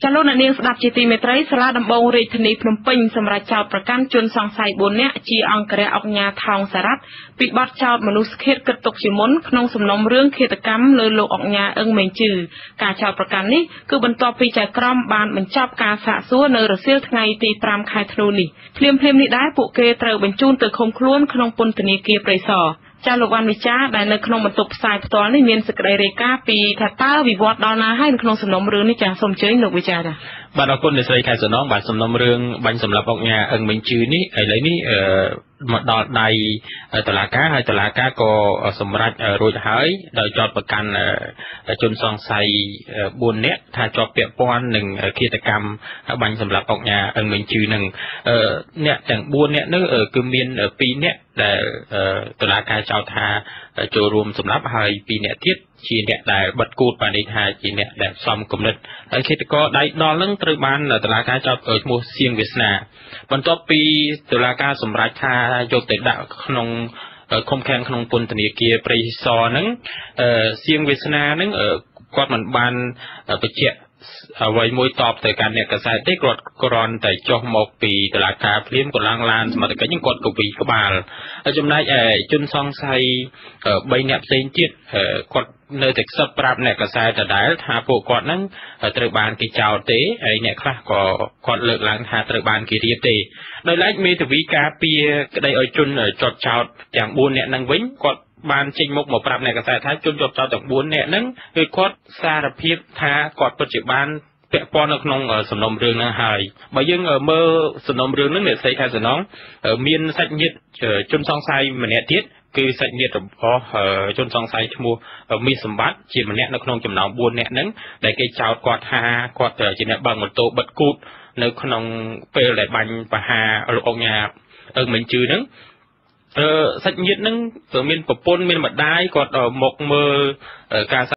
ចាលោកអ្នកនាងស្ដាប់ជាទីមេត្រីសាលាដំបងរាជធានីភ្នំពេញសម្រាប់ចោទប្រកាន់ជនសង្ស័យ4នាក់ជាអង្គរៈអង្គញាថោងសារ៉ាត់ពីបទចោទមនុស្សឃាតគិតទុកជាមុនក្នុងសំណុំរឿងឃាតកម្មលើលោកអង្គញាអឹងមេងជឺការចោទប្រកាន់នេះគឺបន្ទាប់ពីចៅក្រមបានបញ្ចប់ការសាកសួរនៅរសៀលថ្ងៃទី5ខែធ្នូនេះភ្លាមនេះដែរពួកគេត្រូវបញ្ជូនទៅឃុំខ្លួនក្នុងពន្ធនាគារព្រៃសរចាលោកវ៉ាន់វិចាដែលនៅក្នុងបន្ទប់ផ្សាយផ្ទាល់នេះមានសេចក្តីរាយការណ៍ពីថាតើវិវត្តដល់ណាហើយក្នុងសំណុំរឿងនេះចាសូមអញ្ជើញលោកវិចាចាបាទអរគុណអ្នកស្រីខែសំណងបាទសំណុំរឿងបាញ់សម្លាប់អង្គញាអឹងមេងជឺនេះឥឡូវនេះមកដល់ដៃតុលាការហើយតុលាការក៏សម្រេចរួចហើយដោយចោទប្រកាន់ជនសង្ស័យ4នាក់ថាជាប់ពាក់ព័ន្ធនឹងឃាតកម្មបាញ់សម្លាប់អង្គញាអឹងមេងជឺនឹងអ្នកទាំង4នាក់នោះគឺមាន2នាក់ដែលតុលាការចោទថាចូលរួមសម្លាប់ហើយ2នាក់ទៀតជាអ្នកដែលបិទគូតបានន័យថាជាអ្នកដែលសំគំនិតហើយឃាតករដៃដល់នឹងត្រូវបានតុលាការចោទឈ្មោះសៀងវាសនាបន្ទាប់ពីតុលាការសម្រេចថាយកទៅដាក់ក្នុងឃុំឃាំងក្នុងពន្ធនាគារព្រៃសរហ្នឹងសៀងវាសនាហ្នឹងគាត់មិនបានបញ្ជាក់អ្វីមួយតបទៅកាន់អ្នកកសែតទេគាត់គ្រាន់តែចុះមកពីតុលាការភ្លាមគាត់ឡើងឡានសមត្ថកិច្ចហ្នឹងគាត់ក៏វិក្បាលចំណែកឯជនសង្ស័យ3នាក់ផ្សេងទៀតគាត់នៅតែខ្សឹបប្រាប់អ្នកកសែតដដែលថាពួកគាត់ហ្នឹងត្រូវបានគេចោទទេហើយអ្នកខ្លះក៏គាត់លើកឡើងថាត្រូវបានគេរៀបទេដោយឡែកមេធាវីការពារក្តីឲ្យជនជាប់ចោទទាំង4នាក់ហ្នឹងវិញគាត់បានចេញមុខមកប្រាប់អ្នកកសែតថាជនជាប់ចោទទាំង4នាក់ហ្នឹងគឺគាត់សារភាពថាគាត់ពិតជាបានពាក់ព័ន្ធនៅក្នុងសំណុំរឿងហ្នឹងហើយបើយើងមើលសំណុំរឿងហ្នឹងអ្នកស្រីខែសំណងមានសាច់ញាតិជនសង្ស័យម្នាក់ទៀតគឺសាច់ញាតិរបស់ជនសង្ស័យឈ្មោះមីសម្បត្តិជាម្នាក់នៅក្នុងចំណោម4នាក់ហ្នឹងដែលគេចោទគាត់ថាគាត់ជាអ្នកបើកម៉ូតូបិទគូតនៅក្នុងពេលដែលបាញ់បហាលោកអង្គញាអឹងមេងជឺហ្នឹងសាច់ញាតិហ្នឹងមានប្រពន្ធមានម្ដាយគាត់មកមើលការ